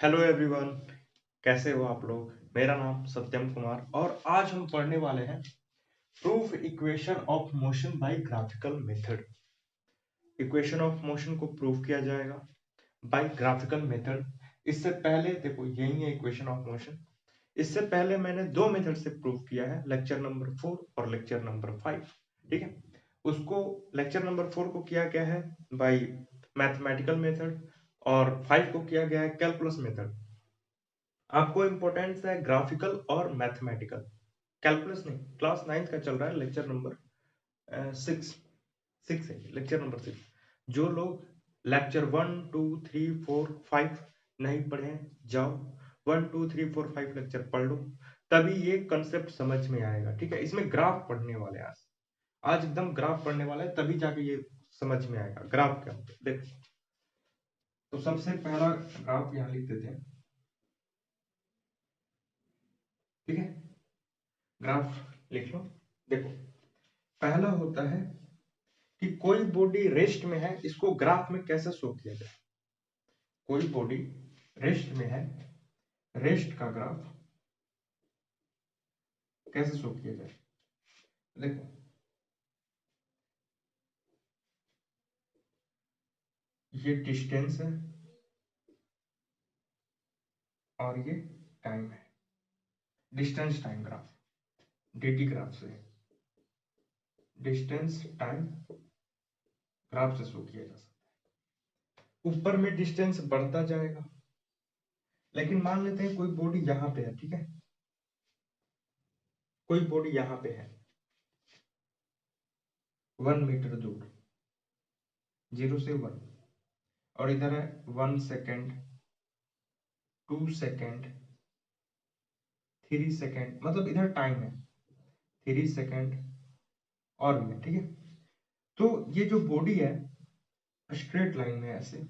Hello everyone, कैसे हो आप लोग। मेरा नाम सत्यम कुमार और आज हम पढ़ने वाले हैं proof equation of motion by graphical method. Equation of motion को प्रूफ किया जाएगा बाय ग्राफिकल मेथड। इससे पहले देखो यही है इक्वेशन ऑफ मोशन। इससे पहले मैंने दो मेथड से प्रूफ किया है, लेक्चर नंबर 4 और लेक्चर नंबर 5। ठीक है, उसको लेक्चर नंबर 4 को किया गया है बाय मैथमेटिकल मेथड और 5 को किया गया है कैलकुलस मेथड। आपको इंपॉर्टेंस है ग्राफिकल और मैथमेटिकल, कैलकुलस नहीं। क्लास 9th का चल रहा है लेक्चर नंबर 6 है, लेक्चर नंबर 6। जो लोग लेक्चर 1 2 3 4 5 नहीं पढ़े जाओ 1 2 3 4 5 लेक्चर पढ़ लो, तभी ये कंसेप्ट समझ में आएगा। ठीक है, इसमें ग्राफ पढ़ने वाले हैं आज एकदम ग्राफ पढ़ने वाला है, तभी जाके ये समझ में आएगा ग्राफ क्या होता है। देखो, तो सबसे पहला ग्राफ यहाँ लिख देते हैं। ठीक है, ग्राफ लिख लो। देखो, पहला होता है कि कोई बॉडी रेस्ट में है, इसको ग्राफ में कैसे शो किया जाए। कोई बॉडी रेस्ट में है, रेस्ट का ग्राफ कैसे शो किया जाए। देखो, ये डिस्टेंस है और ये टाइम है। Distance time graph, DT graph से, डिस्टेंस टाइम ग्राफ से शो किया जा सकता है। ऊपर में डिस्टेंस बढ़ता जाएगा, लेकिन मान लेते हैं कोई बॉडी यहां पे है। ठीक है, कोई बॉडी यहां पे है 1 मीटर दूर, 0 से 1, और इधर है 1 सेकेंड, 2 सेकेंड, 3 सेकेंड, मतलब इधर टाइम है 3 सेकेंड और भी है। ठीक है, तो ये जो बॉडी है स्ट्रेट लाइन में ऐसे,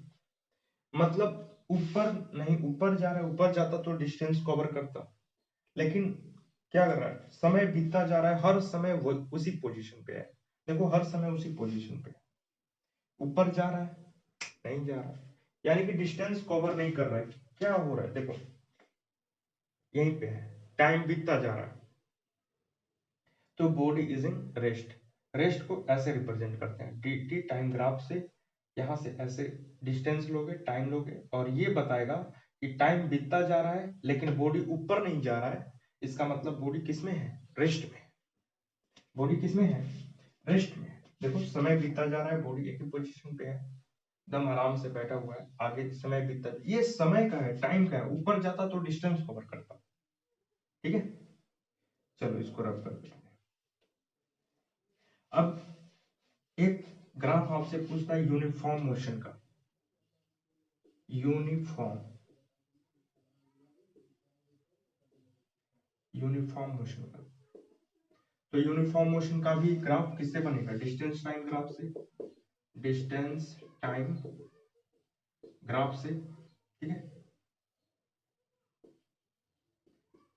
मतलब ऊपर नहीं, ऊपर जा रहा है, ऊपर जाता तो डिस्टेंस कवर करता, लेकिन क्या कर रहा है, समय बीतता जा रहा है, हर समय वो उसी पोजीशन पे है। देखो, हर समय उसी पोजीशन पे है, ऊपर जा रहा है नहीं जा रहा है, यानी कि डिस्टेंस कवर नहीं कर रहा है। क्या हो रहा है, देखो यहीं पे है, टाइम बीतता जा रहा है, तो body is in rest. Rest को ऐसे रिप्रेजेंट करते हैं डी टी टाइम ग्राफ से। यहां से ऐसे डिस्टेंस लोगे, टाइम लोगे, और ये बताएगा कि टाइम बीतता जा रहा है लेकिन बॉडी ऊपर नहीं जा रहा है। इसका मतलब बॉडी किसमें है, रेस्ट में। बॉडी किसमें है, रेस्ट में। देखो, समय बीतता जा रहा है, बॉडी एक ही पोजीशन पे है, एकदम आराम से बैठा हुआ है, आगे समय बीतता, ये समय का है, टाइम का है। ऊपर जाता तो डिस्टेंस कवर करता। ठीक है, चलो इसको रब कर देते हैं। अब एक ग्राफ आपसे पूछता है यूनिफॉर्म मोशन का, यूनिफॉर्म यूनिफॉर्म मोशन का। तो यूनिफॉर्म मोशन का भी ग्राफ किससे बनेगा, डिस्टेंस टाइम ग्राफ से, डिस्टेंस टाइम ग्राफ से। ठीक है,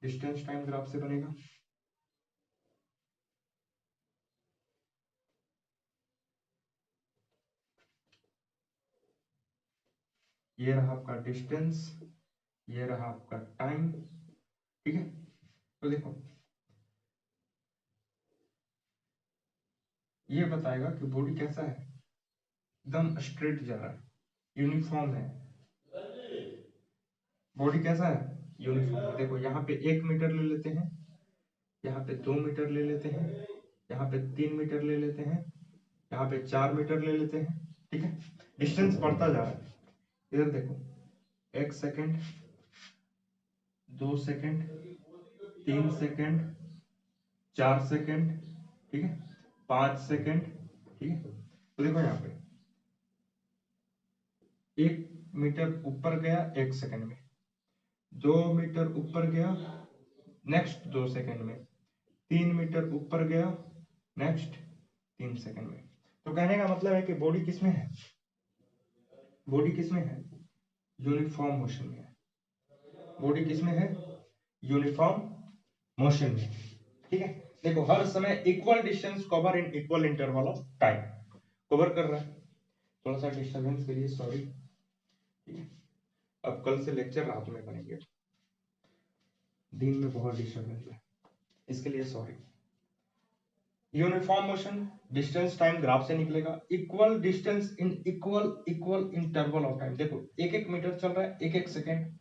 डिस्टेंस टाइम ग्राफ से बनेगा। ये रहा आपका डिस्टेंस, ये रहा आपका टाइम। ठीक है, तो देखो ये बताएगा कि बॉडी कैसा है, एकदम स्ट्रेट जा रहा है, यूनिफॉर्म है। बॉडी कैसा है, यूनिफॉर्म। देखो, यहाँ पे 1 मीटर ले लेते हैं, यहाँ पे 2 मीटर ले लेते हैं, यहाँ पे 3 मीटर ले लेते हैं, यहाँ पे 4 मीटर ले लेते हैं। ठीक है, डिस्टेंस बढ़ता जा रहा है। इधर देखो, 1 सेकेंड, 2 सेकेंड, 3 सेकेंड, 4 सेकेंड, ठीक है, 5 सेकेंड। ठीक है, तो देखो यहाँ पे 1 मीटर ऊपर गया 1 सेकेंड में, 2 मीटर ऊपर गया नेक्स्ट 2 सेकेंड में, 3 मीटर ऊपर गया नेक्स्ट 3 सेकेंड में। तो कहने का मतलब है कि बॉडी किसमें है, बॉडी किसमें है, यूनिफॉर्म मोशन में है। बॉडी किसमें है, यूनिफॉर्म मोशन में। ठीक है, देखो हर समय equal distance cover in equal interval of time cover कर रहा है। थोड़ा सा डिस्टर्बेंस के लिए सॉरी। ठीक है, अब कल से लेक्चर रात में करेंगे, दिन में बहुत डिस्टर्बेंस है, इसके लिए sorry. Uniform motion distance time graph से निकलेगा, equal distance in equal interval of time. देखो 1 मीटर चल रहा है 1 सेकेंड,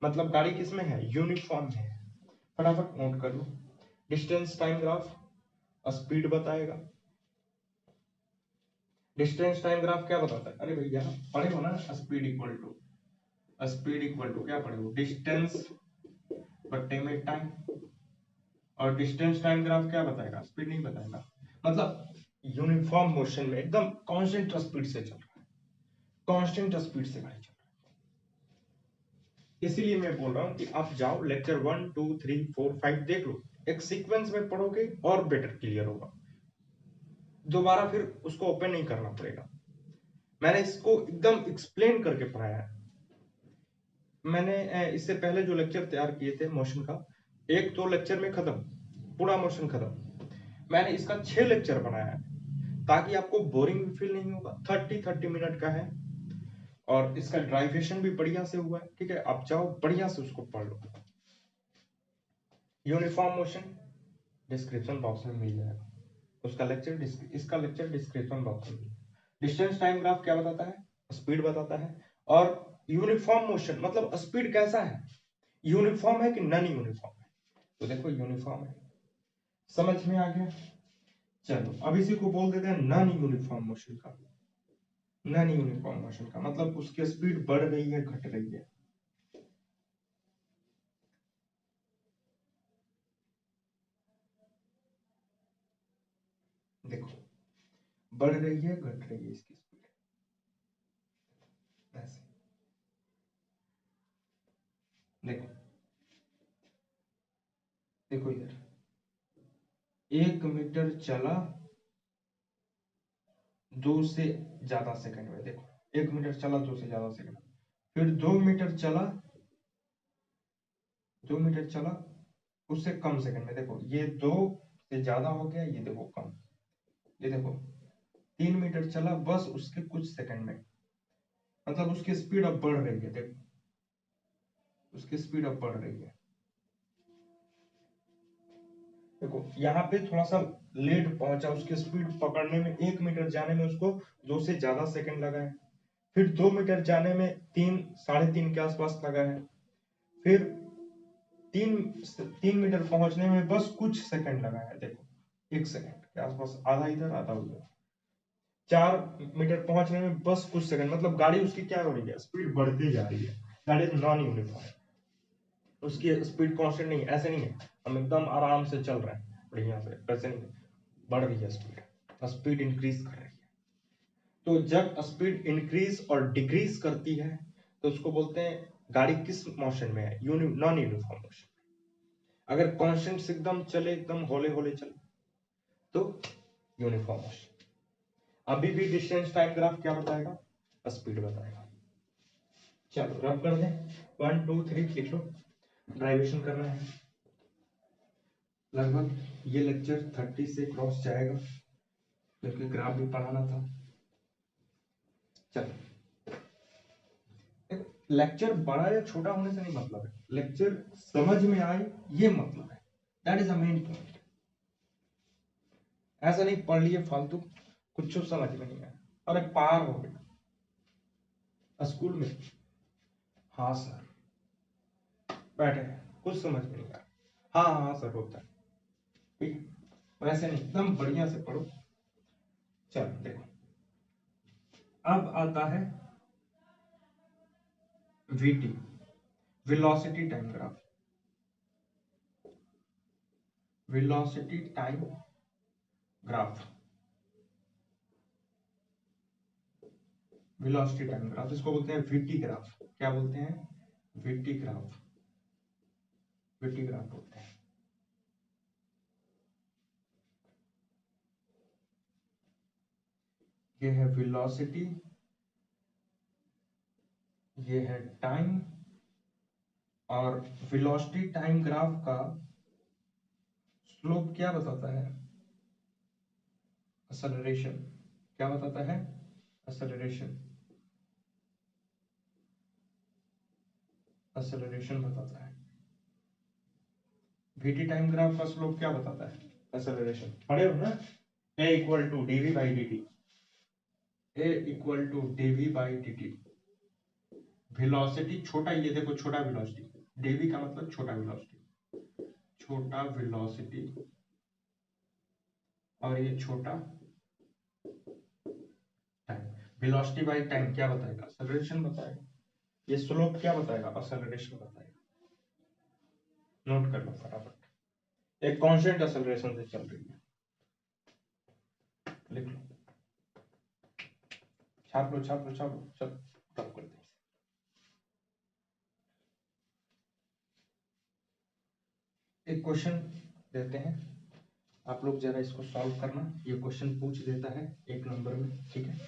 मतलब गाड़ी किसमें है, यूनिफॉर्म है। फटाफट नोट कर लो। डिस्टेंस टाइम ग्राफ स्पीड बताएगा। डिस्टेंस टाइम ग्राफ क्या बताता है, अरे भैया पढ़े हो ना, स्पीड इक्वल टू क्या पढ़े हो, डिस्टेंस बट्टे में टाइम। और डिस्टेंस टाइम ग्राफ क्या बताएगा, स्पीड नहीं बताएगा। मतलब यूनिफॉर्म मोशन में एकदम कांस्टेंट स्पीड से चल रहा है, कांस्टेंट स्पीड से गाड़ी चल रहा है। इसीलिए मैं बोल रहा हूँ कि आप जाओ लेक्चर 1 2 3 4 5 देख लो, एक सीक्वेंस में पढ़ोगे और बेटर क्लियर होगा, दोबारा फिर उसको ओपन नहीं करना पड़ेगा। मैंने इसको एकदम एक्सप्लेन करके पढ़ाया है। मैंने इससे पहले जो लेक्चर तैयार किए थे मोशन का, 1-2 लेक्चर में खत्म, पूरा मोशन खत्म। मैंने इसका 6 लेक्चर बनाया है ताकि आपको बोरिंग भी फील नहीं होगा। 30 मिनट का है और इसका ड्राइवेशन भी बढ़िया से हुआ है, ठीक है। आप जाओ बढ़िया से उसको पढ़ लो। यूनिफॉर्म मोशन डिस्क्रिप्शन बॉक्स में मिल जाएगा, उसका लेक्चर इसका लेक्चर डिस्क्रिप्शन बॉक्स में। डिस्टेंस टाइम ग्राफ क्या बताता है, स्पीड बताता है। और यूनिफॉर्म मोशन मतलब स्पीड कैसा है, यूनिफॉर्म है कि नॉन यूनिफॉर्म है। तो देखो यूनिफॉर्म है, समझ में आ गया। चलो अब इसी को बोल देते हैं नॉन यूनिफॉर्म मोशन का। नॉन यूनिफॉर्म मोशन का मतलब उसकी स्पीड बढ़ रही है घट रही है। देखो बढ़ रही है घट रही है इसकी स्पीड, ऐसे देखो, देखो इधर 1 मीटर चला 2 से ज्यादा सेकंड में, देखो 1 मीटर चला 2 से ज्यादा सेकंड, फिर 2 मीटर चला 2 मीटर चला उससे कम सेकंड में, देखो ये 2 से ज्यादा हो गया, ये देखो कम, ये देखो 3 मीटर चला बस उसके कुछ सेकंड में, मतलब उसकी स्पीड अब बढ़ रही है। देखो उसकी स्पीड अब बढ़ रही है। देखो यहाँ पे थोड़ा सा लेट पहुंचा, उसकी स्पीड पकड़ने में 1 मीटर जाने में उसको 2 से ज्यादा सेकंड लगा है, फिर 2 मीटर जाने में 3 साढ़े 3 के आसपास लगा है, फिर 3 मीटर पहुंचने में बस कुछ सेकंड लगा है, देखो 1 सेकंड के आसपास, आधा इधर आधा उधर। 4 मीटर पहुंचने में बस कुछ सेकंड, मतलब गाड़ी उसकी क्या हो रही है, स्पीड बढ़ती जा रही है। दैट इज नॉन यूनिफॉर्म, उसकी स्पीड कांस्टेंट नहीं है, ऐसे नहीं है हम एकदम आराम से चल रहे हैं बढ़िया से, वैसे नहीं, बढ़ रही है स्पीड, स्पीड इंक्रीज कर रही है। तो जब स्पीड इंक्रीज और डिक्रीज करती है तो उसको बोलते हैं गाड़ी किस मोशन में है, नॉन यूनिफॉर्म मोशन। अगर कांस्टेंट से एकदम चले, एकदम होले होले चले तो यूनिफॉर्म मोशन। अभी भी डिस्टेंस टाइम ग्राफ क्या बताएगा, स्पीड बताएगा। चलो रब कर दें, 1 2 3 लिख लो, ड्राइवेशन करना है। लगभग ये लेक्चर 30 से क्रॉस जाएगा क्योंकि ग्राफ भी पढ़ाना था। चलो लेक्चर बड़ा या छोटा होने से नहीं मतलब है, लेक्चर समझ में आए ये मतलब है, that is the main point. ऐसा नहीं पढ़ लिए फालतू, कुछ समझ में नहीं आया, अरे पार हो गया स्कूल में, हाँ सर बैठे हैं कुछ समझ में नहीं आया, हाँ हाँ हाँ सर होता है, ठीक, वैसे नहीं एकदम बढ़िया से पढ़ो। चलो देखो अब आता है VT, velocity time graph. Velocity time graph, velocity time graph, इसको बोलते हैं वीटी ग्राफ। क्या बोलते हैं, वीटी ग्राफ, वीटी ग्राफ बोलते हैं। ये है वेलोसिटी, ये है टाइम, और वेलोसिटी टाइम ग्राफ का स्लोप क्या बताता है, एक्सेलरेशन। क्या बताता है, एक्सेलरेशन। एक्सेलरेशन बताता है। वीटी टाइम ग्राफ का स्लोप क्या बताता है? एक्सेलरेशन। पढ़े हो ना? a equal to dv by dt, a equal to dv by dt। Velocity छोटा, ये देखो छोटा वेलोसिटी, dv का मतलब छोटा वेलोसिटी, छोटा वेलोसिटी, और ये छोटा टाइम। वेलोसिटी बाई टाइम क्या बताएगा? एक्सेलरेशन बताएगा। ये स्लोप क्या बताएगा? एक्सेलरेशन बताएगा। नोट कर लो फटाफट। एक कांस्टेंट एक्सेलरेशन से चल रही है, लिख लो, छाप लो छाप लो छाप लो, चलो टॉप करते हैं। एक क्वेश्चन देते हैं, आप लोग जरा इसको सॉल्व करना। ये क्वेश्चन पूछ देता है 1 नंबर में, ठीक है?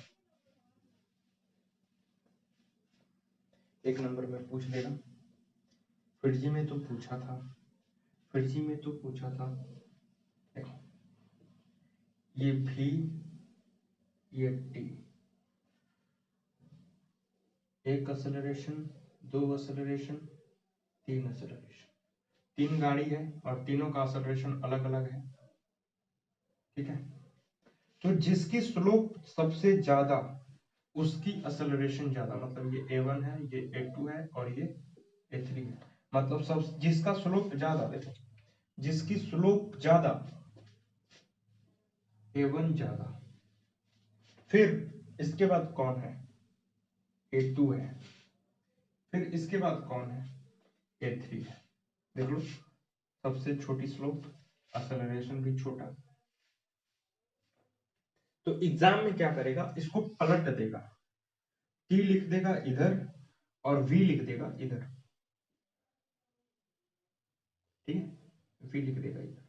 1 नंबर में पूछ देगा। फिरजी में तो पूछा था, फिरजी में तो पूछा था। देखो ये भी, ये टी, एक एक्सेलरेशन, 2 एक्सेलरेशन, 3 एक्सेलरेशन। 3 गाड़ी है और तीनों का एक्सेलरेशन अलग अलग है, ठीक है? तो जिसकी स्लोप सबसे ज्यादा उसकी एक्सेलरेशन ज्यादा, मतलब ये a1 है, ये a2 है और ये a3 है। मतलब सब जिसका स्लोप ज्यादा, देखो जिसकी स्लोप ज्यादा, a1 ज्यादा, फिर इसके बाद कौन है? a2 है, फिर इसके बाद कौन है? a3 है। देख लो, सबसे छोटी स्लोप, एक्सेलरेशन भी छोटा। तो एग्जाम में क्या करेगा? इसको पलट देगा, t लिख देगा इधर और v लिख देगा इधर, ठीक है? v लिख देगा इधर।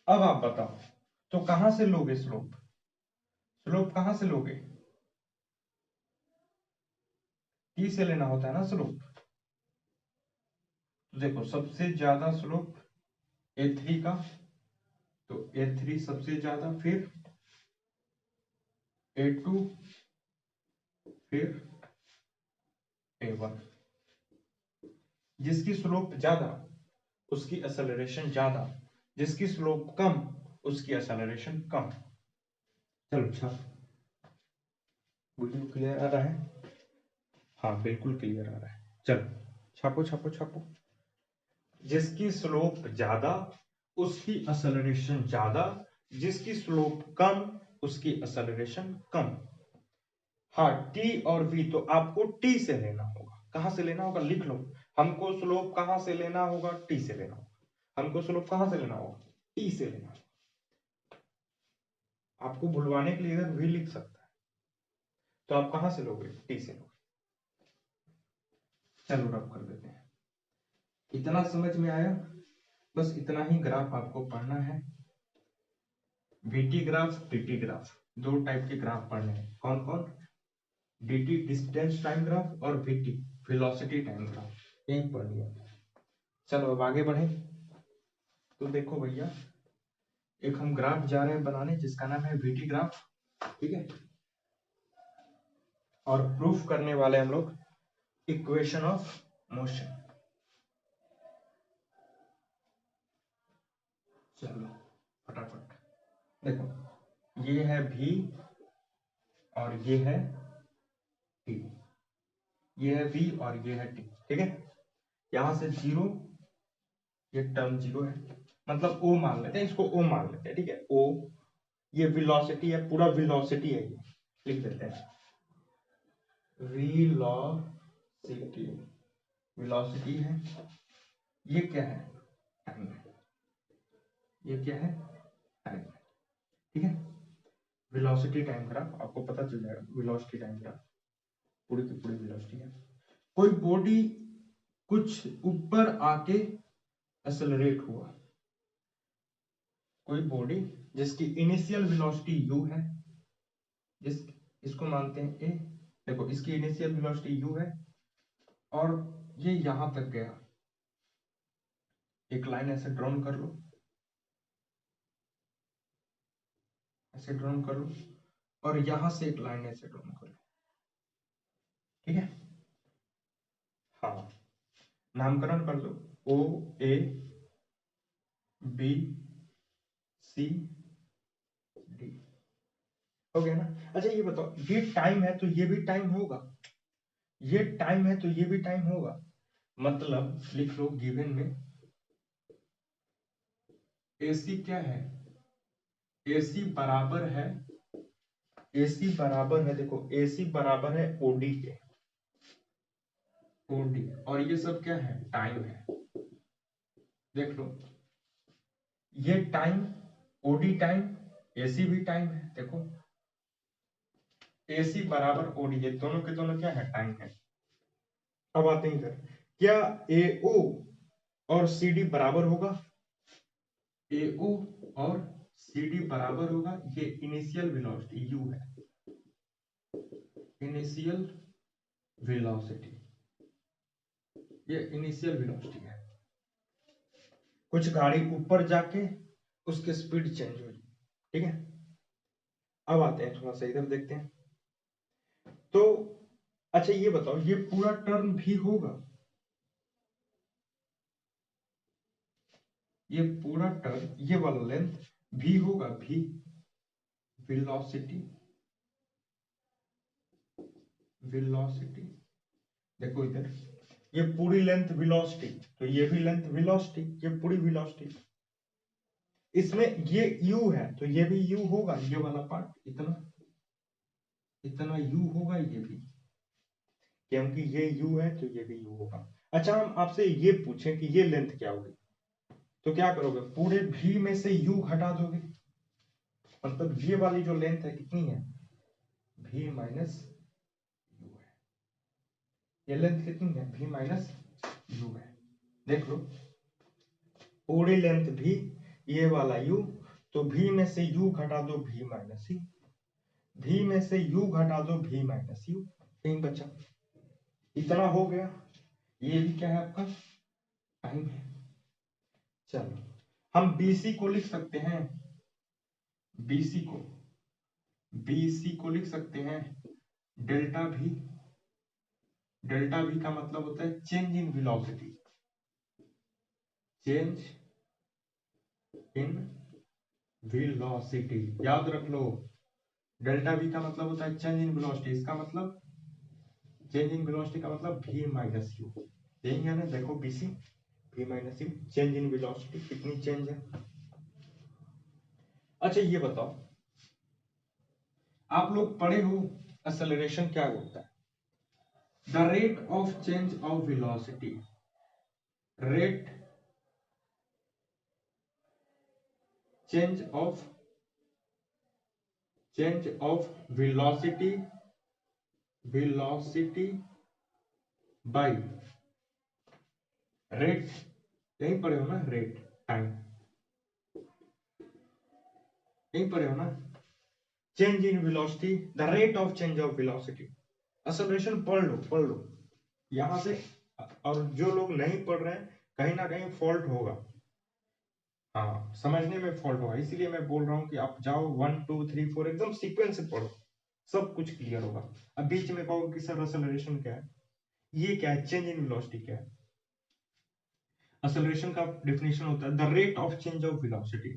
अब आप बताओ, तो कहां से लोगे स्लोप? स्लोप कहां से लोगे? t से लेना होता है ना स्लोप। तो देखो सबसे ज्यादा स्लोप a3 का, तो a3 सबसे ज्यादा, फिर a2, फिर a1। जिसकी स्लोप ज्यादा उसकी एक्सेलरेशन ज्यादा, जिसकी स्लोप कम उसकी एक्सेलरेशन कम। चलो छाप, वीडियो क्लियर आ रहा है? हाँ बिल्कुल क्लियर आ रहा है। चलो छापो छापो छापो। जिसकी स्लोप ज्यादा उसकी एक्सेलरेशन ज्यादा, जिसकी स्लोप कम उसकी एक्सेलरेशन कम। हाँ टी और वी तो आपको टी से लेना होगा। कहां से लेना होगा? लिख लो। हमको स्लोप कहां से लेना होगा? टी से लेना होगा। हमको स्लोप कहां से लेना होगा? टी से लेना होगा। आपको भुलवाने के लिए इधर वी लिख सकता है, तो आप कहां से लोगे? टी से लोगे। चलो रब कर देते हैं। इतना समझ में आया? बस इतना ही ग्राफ आपको पढ़ना है। VT graph, TT graph, 2 type के ग्राफ पढ़ने हैं। कौन कौन? dt डिस्टेंस टाइम ग्राफ और vt वेलोसिटी टाइम ग्राफ, यही पढ़ लिया। चलो अब आगे बढ़े। तो देखो भैया, एक हम ग्राफ जा रहे हैं बनाने जिसका नाम है vt ग्राफ, ठीक है? और प्रूफ करने वाले हम लोग इक्वेशन ऑफ मोशन। चलो फटाफट देखो, ये है v और ये है t, ये है v और ये है t, ठीक है? यहां से 0, ये टर्म 0 है, मतलब o मान लेते हैं, इसको o मान लेते हैं, ठीक है? o, ये वेलोसिटी है, पूरा वेलोसिटी है, ये लिख देते हैं वेलोसिटी। वेलोसिटी है, ये क्या है? टाइम है। ये क्या है? टाइम है, ठीक है? वेलोसिटी टाइम ग्राफ आपको पता चल जाएगा। वेलोसिटी टाइम ग्राफ पूरी की पूरी वेलोसिटी है। कोई बॉडी कुछ ऊपर आके एक्सेलरेट हुआ, कोई बॉडी जिसकी इनिशियल वेलोसिटी u है, जिस इसको मानते हैं a, देखो इसकी इनिशियल वेलोसिटी u है और ये यहां तक गया। एक लाइन ऐसे ड्रॉन कर लो, ऐसे ड्रॉन कर लो, और यहां से एक लाइन ऐसे ड्रॉन कर लो, ठीक है। हाँ, नामकरण कर दो, ओ ए बी सी डी, हो गया ना। अच्छा ये बताओ, ये टाइम है तो ये भी टाइम होगा, ये टाइम है तो ये भी टाइम होगा। मतलब लिख लो गिवन में AC क्या है, AC बराबर है, AC बराबर है, देखो AC बराबर है OD के, OD, और ये सब क्या है, टाइम है। देख लो ये टाइम, OD टाइम, AC भी टाइम है। देखो AC बराबर OD, ये दोनों के दोनों क्या है, टाइम है। अब आते हैं इधर, क्या AO और CD बराबर होगा, AO और CD बराबर होगा, ये इनिशियल वेलोसिटी U है, इनिशियल वेलोसिटी, ये इनिशियल वेलोसिटी है। कुछ गाड़ी ऊपर जाके उसकी स्पीड चेंज हुई, ठीक है। अब आते हैं थोड़ा सा इधर देखते हैं। तो अच्छा ये बताओ, ये पूरा टर्न भी होगा, ये पूरा टर्न, ये वाला लेंथ भी होगा, भी वेलोसिटी, वेलोसिटी, देखो इधर ये पूरी लेंथ वेलोसिटी, तो ये भी लेंथ वेलोसिटी, ये पूरी वेलोसिटी। इसमें ये u है तो ये भी u होगा, ये वाला पार्ट इतना, इतना u होगा ये भी, क्योंकि ये u है तो ये भी u होगा। अच्छा हम आपसे ये पूछें कि ये लेंथ क्या होगी, तो क्या करोगे, पूरे v में से u घटा दोगे, मतलब ये वाली जो लेंथ है कितनी है, v माइनस u है, ये लेंथ कितनी है, v माइनस u है। देख लो पूरी लेंथ भी, ये वाला u, तो v में से u घटा दो, v माइनस u, v में से u घटा दो, v माइनस u, कहीं बचा, इतना हो गया। ये भी क्या है आपका, टाइम है। चलो हम BC को लिख सकते हैं, BC को, BC को लिख सकते हैं डेल्टा V, डेल्टा V का मतलब होता है change in velocity, change in velocity, याद रख लो, डेल्टा V का मतलब होता है चेंज इन वेलोसिटी, इसका मतलब चेंज इन वेलोसिटी का मतलब v माइनस u, यही है ना। देखो BC v minus u, change in velocity कितनी चेंज है। अच्छा ये बताओ, आप लोग पढ़े हो एक्सेलरेशन क्या होता है, the rate of change of velocity, rate change of velocity, velocity by rate, यही पढ़े हो ना, रेट टाइम, यही पढ़े हो ना, change in velocity, the rate of change of velocity. Acceleration पढ़ लो, पढ़ लो यहां से। और जो लोग नहीं पढ़ रहे हैं कहीं ना कहीं फॉल्ट होगा, हाँ समझने में फॉल्ट होगा, इसीलिए मैं बोल रहा हूँ कि आप जाओ 1 2 3 4 एकदम सीक्वेंस से पढ़ो, सब कुछ क्लियर होगा। अब बीच में कहोगे कि सर एक्सेलरेशन क्या है, ये क्या है, चेंज इन वेलोसिटी क्या है। एक्सेलरेशन का डेफिनेशन होता है the rate of change of velocity,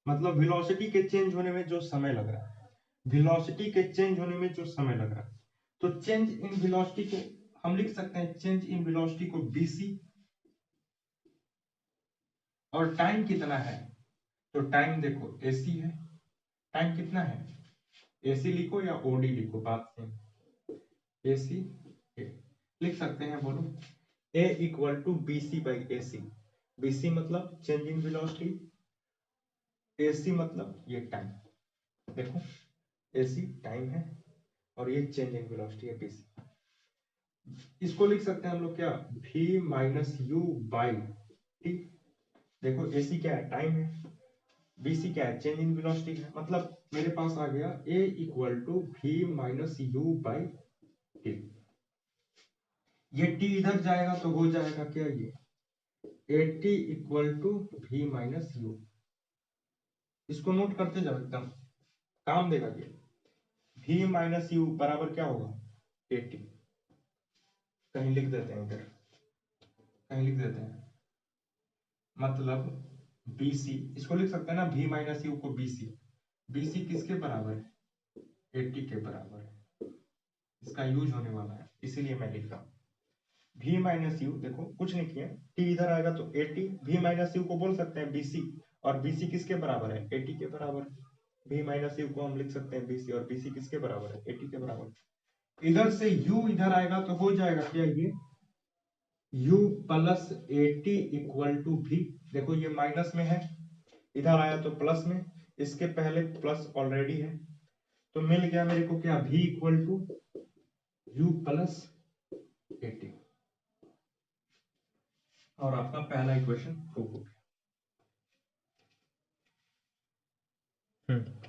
मतलब वेलोसिटी के चेंज होने में जो समय लग रहा है, वेलोसिटी के चेंज होने में जो समय लग रहा है। तो चेंज इन वेलोसिटी को हम लिख सकते हैं, चेंज इन वेलोसिटी को BC, और टाइम कितना है, तो टाइम देखो AC है, टाइम कितना है, AC लिखो या OD लिखो, बात सेम, AC लिख सकते हैं, बोलो A equal to BC by AC, BC मतलब चेंज इन वेलोसिटी, AC मतलब ये टाइम, देखो AC टाइम है और ये चेंज इन वेलोसिटी है BC। इसको लिख सकते हैं हम लोग क्या, V minus U by T, देखो AC क्या है, टाइम है, BC क्या है, चेंज इन वेलोसिटी है, मतलब मेरे पास आ गया A equal to V minus U by T। ये T इधर जाएगा तो हो जाएगा क्या, ये AT equal to V minus U, इसको नोट करते जाओ एकदम काम देगा ये, V माइनस U बराबर क्या होगा, AT, कहीं लिख देते हैं, इधर कहीं लिख देते हैं, मतलब BC इसको लिख सकते हैं ना, V माइनस यू को BC, BC किसके बराबर है, 80 के बराबर है, इसका यूज होने वाला है, इसीलिए मैं लिख रहा हूँ V माइनस यू। देखो कुछ नहीं किया, T इधर आएगा तो 80, V माइनस यू को बोल सकते हैं BC, और BC किसके बराबर है, 80 के बराबर। V माइनस यू को हम लिख सकते हैं BC, और BC किसके बराबर है, 80 के बराबर। इधर से U इधर आएगा तो हो जाएगा क्या, ये U plus 80 equal to V। देखो ये माइनस में है, इधर आया तो प्लस में, इसके पहले प्लस ऑलरेडी है, तो मिल गया मेरे को क्या, V equal to U plus 80, और आपका पहला इक्वेशन प्रूव हो गया।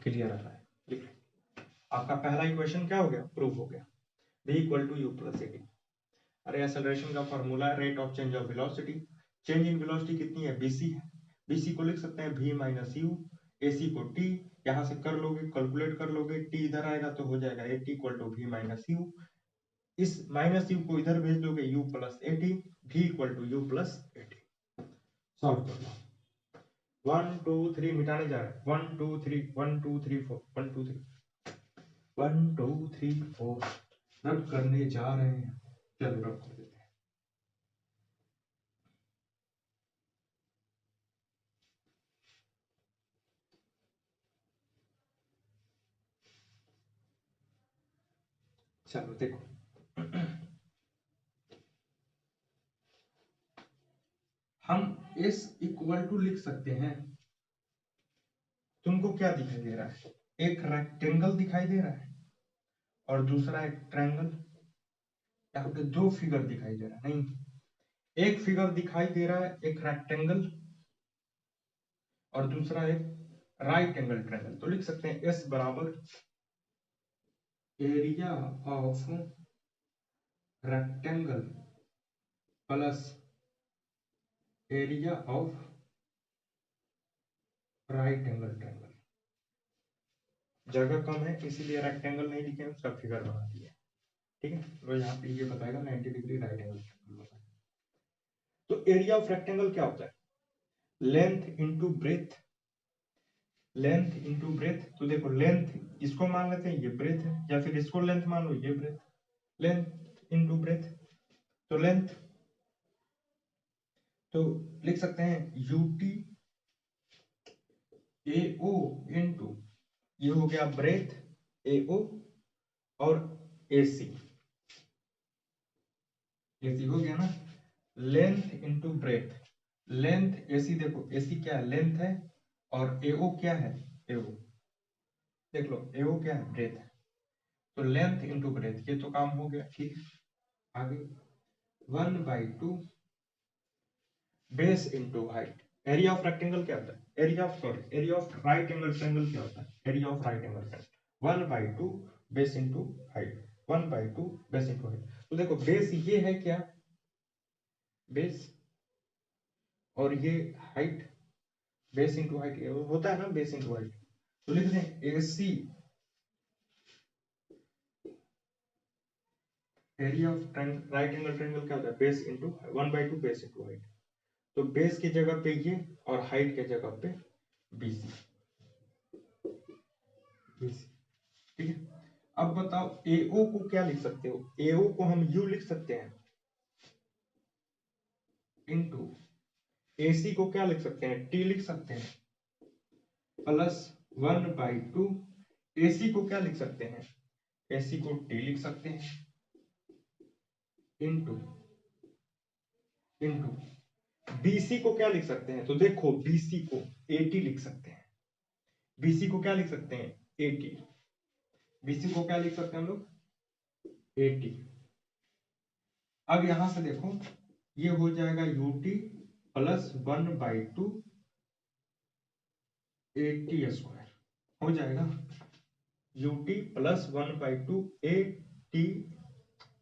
क्लियर आ रहा है, ठीक है, आपका पहला इक्वेशन क्या हो गया, प्रूव हो गया, V equal to U plus 80। अरे एक्सेलरेशन का फॉर्मूला है rate of change of velocity, change in velocity कितनी है, BC है, BC को लिख सकते हैं V माइनस यू, AC को T, यहां से कर लोगे, कैलकुलेट कर लोगे, T इधर आएगा तो हो जाएगा 80 equal to V minus u, इस माइनस यू को इधर भेज दोगे U plus 80, V equal to U plus 80। Solve कर लो, 1 2 3 मिटाने जा रहे हैं, 1 2 3 1 2 3 4 1 2 3 1 2 3 4 रब करने जा रहे हैं, चलो रब कर देते हैं। चलो देखो, हम S इक्वल टू लिख सकते हैं, तुमको क्या दिखाई दे रहा है, एक रेक्टेंगल दिखाई दे रहा है और दूसरा एक ट्रायंगल, यहाँ पे दो फिगर दिखाई दे रहा है, नहीं एक फिगर दिखाई दे रहा है, एक रेक्टेंगल और दूसरा एक राइट एंगल ट्रायंगल। तो लिख सकते हैं S बराबर area of rectangle plus area of right angle triangle. जगह कम है इसीलिए रेक्टेंगल नहीं लिखे, उसका फिगर बना दिया, ठीक है। तो यहाँ पे ये बताएगा 90 डिग्री राइट एंगल ट्रायंगल। तो एरिया ऑफ रेक्टेंगल क्या होता है, length into breadth, length into breadth. तो देखो लेंथ इसको मान लेते हैं ये ब्रेथ है, या फिर इसको लेंथ मान लो ये ब्रेथ, लेंथ इंटू ब्रेथ, तो लेंथ, तो लिख सकते हैं यूटी AO इंटू, ये हो गया ब्रेथ AO और AC, AC हो गया ना, length into breadth, length AC, देखो AC क्या है, लेंथ है, और AO क्या है, AO, देख लो AO क्या है, ब्रेथ है, तो लेंथ इंटू ब्रेथ, ये तो काम हो गया, ठीक है। आगे 1/2 base into height. Area of rectangle क्या होता है, area of sorry area of right angle triangle क्या होता है, area of right angle triangle 1/2 base into height, 1/2 base into height. तो देखो बेस ये है क्या, बेस, और ये हाइट, बेस इंटू हाइट होता है ना, बेस इंटू हाइट। तो लिख दें AC, area of right angle triangle क्या होता है, base into 1/2 base into height. तो बेस की जगह पे ये और हाइट के जगह पे BC, ठीक है। अब बताओ AO को क्या लिख सकते हो, AO को हम U लिख सकते हैं इंटू, AC को क्या लिख सकते हैं, T लिख सकते हैं, प्लस 1/2, AC को क्या लिख सकते हैं, AC को T लिख सकते हैं, इंटू इंटू BC को क्या लिख सकते हैं, तो देखो BC को 80 लिख सकते हैं, BC को क्या लिख सकते हैं 80, BC को क्या लिख सकते हैं हम लोग 80। अब यहां से देखो ये हो जाएगा UT प्लस 1/2 80 स्क्वायर हो जाएगा, UT प्लस 1/2 AT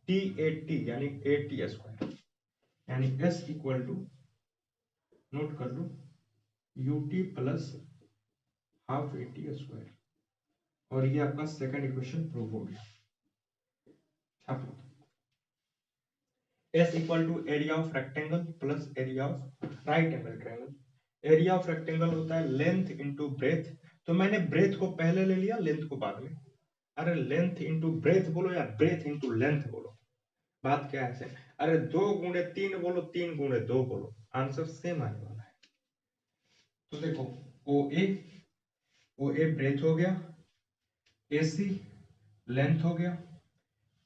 T80 यानी 80 स्क्वायर, यानी S इक्वल टू, नोट कर लो, UT प्लस हाफ 80 स्क्वायर, और ये आपका सेकंड इक्वेशन प्रूव हो गया। छाप लो। S equal to area of rectangle plus area of right angle triangle. Area of rectangle होता है लेंथ इंटू ब्रेथ, तो मैंने ब्रेथ को पहले ले लिया, लेंथ को बाद में। अरे लेंथ इंटू ब्रेथ बोलो या ब्रेथ इंटू लेंथ बोलो, बात क्या है? अरे 2 गुणे 3 बोलो, 3 गुणे 2 बोलो, आंसर सेम आने वाला है। तो देखो ओ ए ब्रेथ हो गया, AC लेंथ हो गया।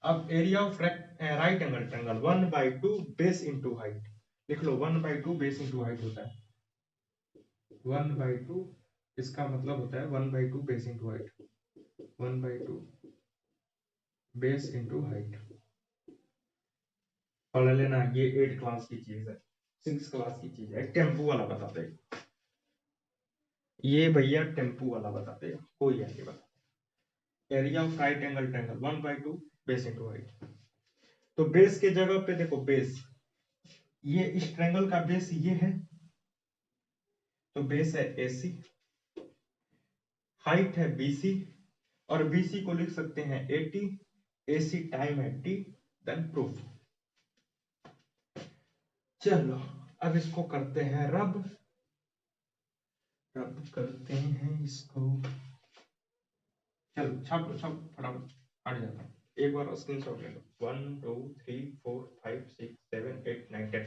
अब area of right angle triangle 1/2 base into height, लिख लो 1/2 बेस इंटू हाइट होता है। 1/2 इसका मतलब होता है 1/2 base into height, 1/2 base into height. पढ़ लेना, ये 8 क्लास की चीज है, 6 क्लास की चीज है, टेम्पू वाला बताते हैं ये भैया, टेम्पू वाला बताते हैं, कोई है बता। Area of right angle triangle 1/2 base into height. तो बेस के जगह पे देखो, बेस ये इस ट्रायंगल का बेस ये है, तो बेस है AC, हाइट है BC, और BC को लिख सकते हैं 80, AC टाइम है T, देन प्रूफ। चलो अब इसको करते हैं रब करते हैं इसको। चलो छाप लो, छाप फटाफट, हट जाता है। एक बार स्क्रीनशॉट ले लो। 1 2 3 4 5 6 7 8 9 10।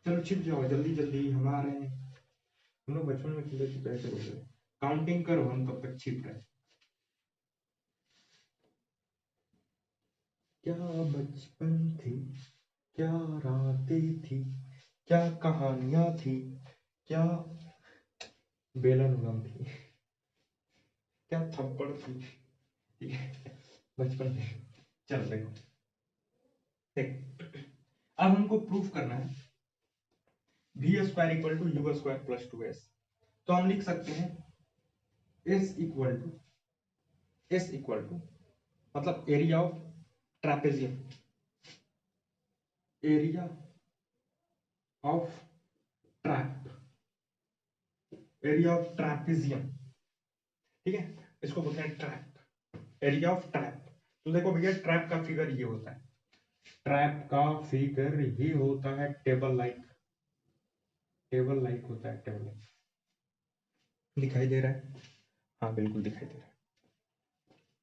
चलो छिप जाओ जल्दी जल्दी, हमारे हम लोग बचपन में खेलते थे ऐसे बोल रहे, काउंटिंग करो, हम तब तक छिप रहे। क्या बचपन थी, क्या रातें थी, क्या कहानियां थी, क्या बेलन थी, क्या थप्पड़ थी, ठीक है बचपन में। चलो देखो, देख अब हमको प्रूफ करना है v² equal to u² plus 2s। तो हम लिख सकते हैं s इक्वल टू मतलब area of trapezium, area of trap, area of trapezium, ठीक है, इसको बोलते हैं ट्रैप, एरिया ऑफ ट्रैप। तो देखो भैया, ट्रैप का फिगर ये होता है, ट्रैप का फिगर ये होता है टेबल लाइक, टेबल लाइक होता है, टेबल लाइक। दिखाई दे रहा है? हाँ बिल्कुल दिखाई दे रहा है,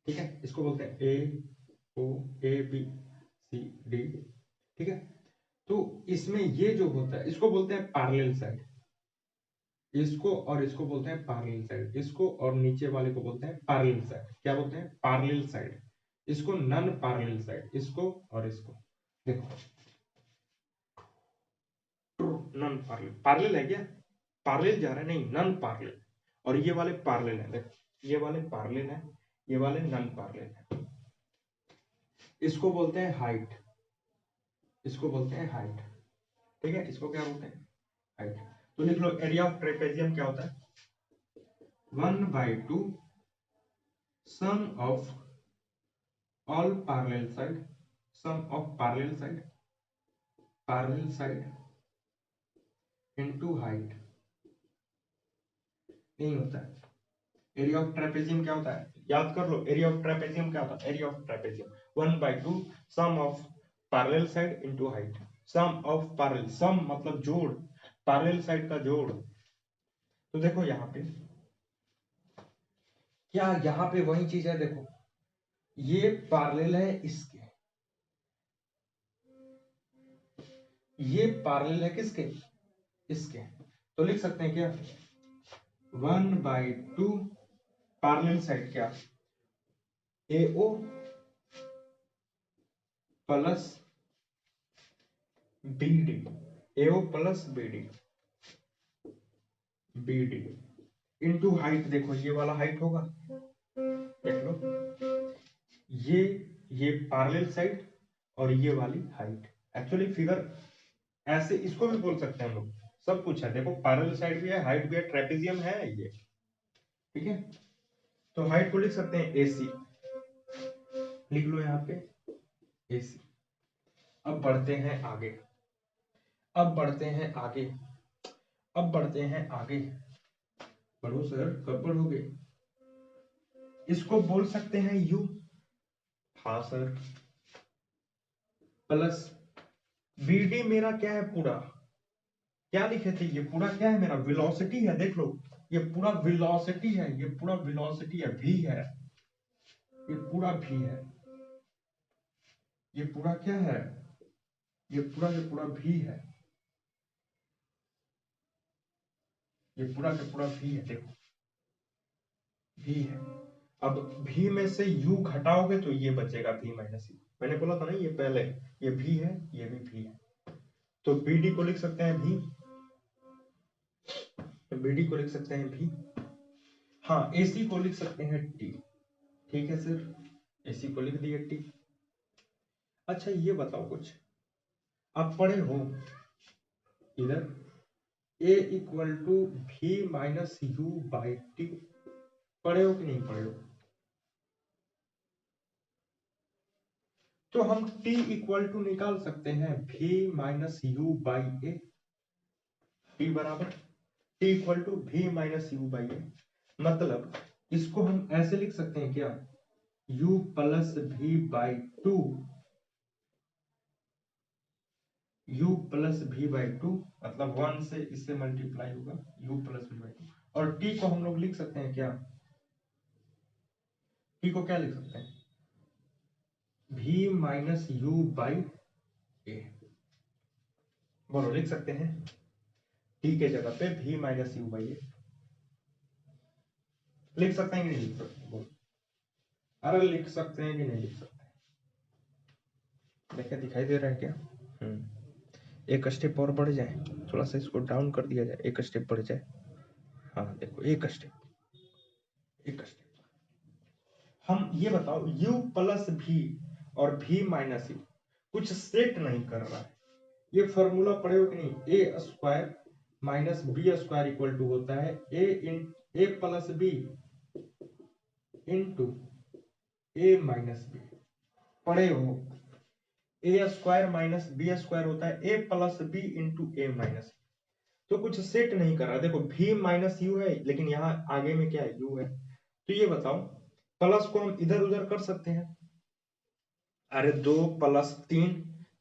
ठीक है। इसको बोलते हैं ABCD, ठीक है। तो इसमें ये जो होता है इसको बोलते हैं पैरेलल साइड, इसको और इसको बोलते हैं पैरेलल साइड, इसको और नीचे वाले को बोलते हैं पैरेलल साइड। क्या बोलते हैं? Parallel side. इसको नन पैरेलल साइड, इसको और इसको देखो, नन पैरेलल, पैरेलल है क्या? पैरेलल जा रहा है, नहीं नन पैरेलल। और ये वाले पैरेलल है, देखो ये वाले पैरेलल है, ये वाले नन पैरेलल है। इसको बोलते हैं हाइट, इसको बोलते हैं हाइट, ठीक है। इसको क्या बोलते हैं? हाइट। तो लिख लो एरिया ऑफ ट्रेपेजियम क्या होता है? 1/2 sum of all parallel side, sum of parallel side into height, नहीं होता है। एरिया ऑफ ट्रेपेजियम क्या होता है? याद कर लो, एरिया ऑफ ट्रेपेजियम क्या होता है? Area of trapezium 1/2 sum of parallel side into height. Sum of parallel, sum मतलब जोड़, पैरेलल साइड का जोड़। तो देखो यहाँ पे क्या, यहाँ पे वही चीज है, देखो ये पैरेलल है इसके, ये पैरेलल है किसके? इसके। तो लिख सकते हैं क्या, 1/2 पैरेलल साइड क्या, AO प्लस BD, AO प्लस BD इंटू हाइट। देखो ये वाला हाइट होगा, देख लो ये पैरेलल साइड और ये वाली हाइट। एक्चुअली फिगर ऐसे इसको भी बोल सकते हैं हम लोग, सब कुछ है देखो, पैरेलल साइड भी है, हाइट भी है, ट्रेपेजियम है ये, ठीक है। तो हाइट को लिख सकते हैं AC, लिख लो यहाँ पे AC। अब बढ़ते हैं आगे, अब बढ़ते हैं आगे, अब बढ़ते हैं आगे। बढ़ो सर, कब बढ़ोगे? इसको बोल सकते हैं U। हाँ सर, प्लस बी डी मेरा क्या है, पूरा क्या लिखे थे, ये पूरा क्या है मेरा, वेलोसिटी है। देख लो ये पूरा वेलोसिटी है, ये पूरा वेलोसिटी है, v है, ये पूरा v है, ये पूरा क्या है, ये पूरा v है, ये पूरा का पूरा v है। देखो v है। अब v में से u घटाओगे तो ये बचेगा v माइनस u। मैंने बोला था ना ये पहले, ये v है, ये भी v है। तो bd को लिख सकते हैं v, bd को लिख सकते हैं v। हाँ ac को लिख सकते हैं t। ठीक है सर, ac को लिख दिए t। अच्छा ये बताओ कुछ, आप पढ़े हो इधर a equal to v minus u by t, पढ़े हो कि नहीं पढ़े हो? तो हम t इक्वल टू निकाल सकते हैं v minus u by a, t बराबर t equal to v minus u by a. मतलब इसको हम ऐसे लिख सकते हैं क्या, u plus v by two, u plus v by two, मतलब 1 से इससे मल्टीप्लाई होगा u plus v by two. और t को हम लोग लिख सकते हैं क्या, t को क्या लिख सकते हैं, v माइनस यू बाई ए। बोलो लिख सकते हैं t के जगह पे v माइनस यू बाई ए, लिख सकते हैं कि नहीं लिख सकते, बोलो। अरे लिख सकते हैं कि नहीं लिख सकते, देखिए दिखाई दे रहा है क्या? एक स्टेप और बढ़ जाए, थोड़ा सा इसको डाउन कर दिया जाए, एक स्टेप बढ़ जाए। हाँ देखो एक स्टेप, एक स्टेप। हम ये बताओ u प्लस v और v माइनस यू कुछ सेट नहीं कर रहा है, ये फॉर्मूला पढ़े हो कि नहीं, a square minus b square equal to होता है a plus b into a minus b, पढ़े हो। A square minus b square होता है a plus b into a minus. तो कुछ सेट नहीं कर रहा, देखो v माइनस यू है लेकिन यहाँ आगे में क्या है, u है। तो ये बताओ प्लस को हम इधर उधर कर सकते हैं, अरे 2 प्लस 3,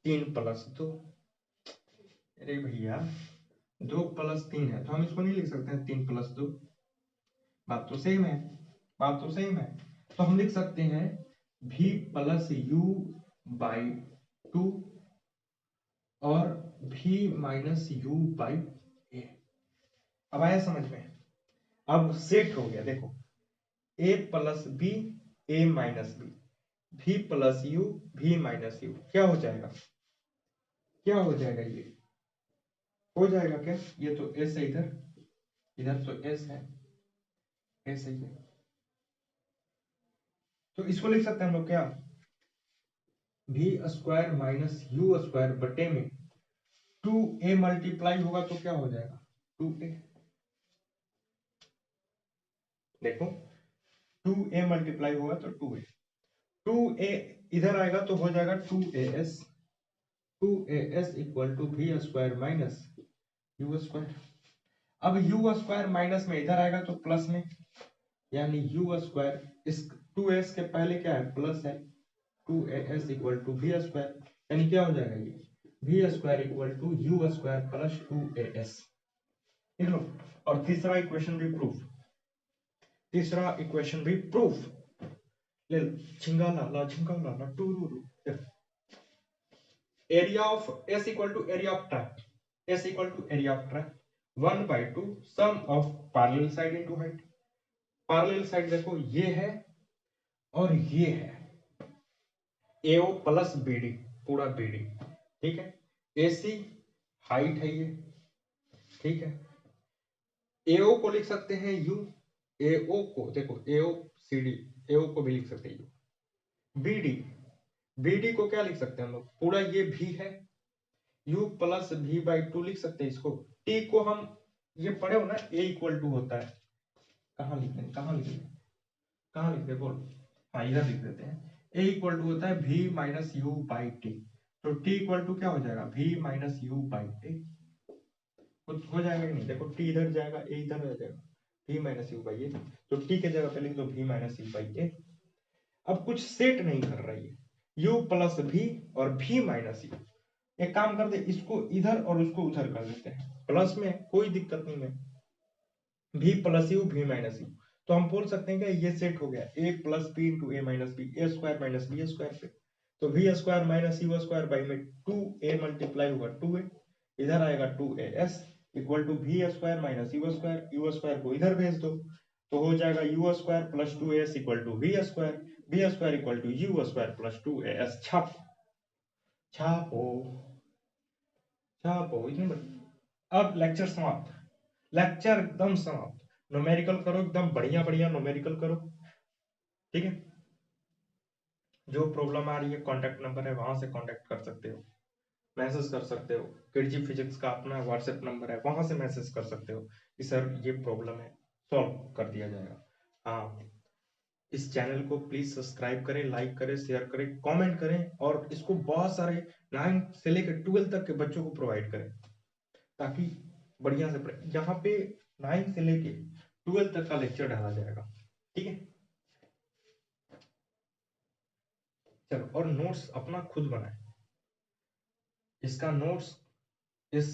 3 प्लस 2, अरे भैया 2 प्लस 3 है तो हम इसको नहीं लिख सकते हैं 3 प्लस 2, बात तो सेम है, बात तो सेम है। तो हम लिख सकते हैं v plus you by two और v माइनस यू बाई ए। अब आया समझ में, अब सेट हो गया। देखो a plus b a minus b, v plus u v minus u, क्या हो जाएगा, क्या हो जाएगा, ये हो जाएगा क्या, ये तो s है इधर, इधर तो s है, s है ये। तो इसको लिख सकते हैं हम लोग क्या, v square minus u square बटे में 2a मल्टीप्लाई होगा तो क्या हो जाएगा 2a। देखो 2a मल्टीप्लाई होगा तो 2a, 2a इधर आएगा तो हो जाएगा 2as, 2as equal to v square minus u square. अब यू स्क्वायर माइनस में इधर आएगा तो प्लस में, यानी यू स्क्वायर इस 2s के पहले क्या है, प्लस है, 2as equal to v square, यानी क्या हो जाएगा ये v square equal to u square plus 2as। देख लो, और तीसरा इक्वेशन भी प्रूफ, तीसरा इक्वेशन भी प्रूफ ले लो, झिंगाला ला झिंगाला ला टूरू। Area of s equal to area of track, s equal to area of track 1/2 sum of parallel side into height. Parallel side देखो ये है और ये है, AO प्लस BD, पूरा BD, ठीक है। AC हाइट है ये, ठीक है। AO को लिख सकते हैं U, AO को देखो AO CD, AO को भी लिख सकते हैं U। BD, BD को क्या लिख सकते हैं हम लोग, पूरा ये भी है, U plus v by to लिख सकते हैं इसको। T को हम ये पढ़े हो ना, A इक्वल टू होता है, कहाँ लिखते हैं, कहाँ लिखते हैं, कहाँ लिखते हैं बोल, हाँ इधर लिख देते हैं। A इक्वल टू होता है v minus u by T, तो T इक्वल टू क्या हो जाएगा, v माइनस यू बाई ए। कुछ हो जाएगा कि नहीं, देखो T इधर जाएगा, A इधर आ जाएगा, v माइनस यू बाई ए, तो T के जगह पे लिख दो v माइनस यू बाई ए। अब कुछ सेट नहीं कर रही है, u प्लस v और v माइनस u। एक काम करते हैं, इसको इधर और उसको उधर कर देते हैं, प्लस में कोई दिक्कत नहीं है, v plus u v minus you. तो हम बोल सकते हैं कि ये सेट हो गया a plus b into a minus b, a square minus b square पे। तो v square minus u square by में 2a मल्टीप्लाई होगा 2a, इधर आएगा 2as equal to v square minus u square को इधर भेज दो, तो हो जाएगा u square plus 2as equal to v square equal to u square plus 2as। छाप छापो छापो इतने बड़े। अब लेक्चर समाप्त, लेक्चर एकदम समाप्त। न्यूमेरिकल करो, एकदम बढ़िया बढ़िया न्यूमेरिकल करो, ठीक है। जो प्रॉब्लम आ रही है कांटेक्ट नंबर है, वहां से कांटेक्ट कर सकते हो, मैसेज कर सकते हो। किडजी फिजिक्स का अपना व्हाट्सएप नंबर है, वहां से मैसेज कर सकते हो कि सर ये प्रॉब्लम है, सॉल्व कर दिया जाएगा। हाँ, इस चैनल को प्लीज सब्सक्राइब करें, लाइक करें, शेयर करें, कमेंट करें, और इसको बहुत सारे 9 से लेकर 12 तक के बच्चों को प्रोवाइड करें, ताकि बढ़िया से पढ़े। यहाँ पे 9 से लेके 12 तक का लेक्चर डाला जाएगा, ठीक है। चलो, और नोट्स अपना खुद बनाए। इसका नोट्स इस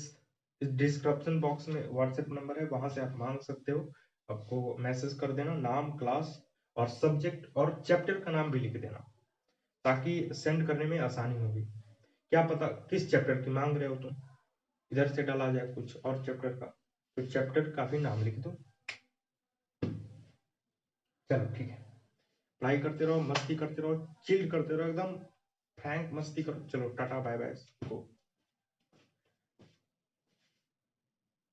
डिस्क्रिप्शन बॉक्स में व्हाट्सएप नंबर है, वहां से आप मांग सकते हो। आपको मैसेज कर देना, नाम, क्लास और सब्जेक्ट और चैप्टर का नाम भी लिख देना, ताकि सेंड करने में आसानी होगी। क्या पता किस चैप्टर की मांग रहे हो तुम, इधर से डाला जाए कुछ और चैप्टर का, तो चैप्टर का भी नाम लिख दो। चलो ठीक है, पढ़ाई करते रहो, मस्ती करते रहो, चिल करते रहो, एकदम फ्रैंक मस्ती करो। चलो टाटा बाय बाय।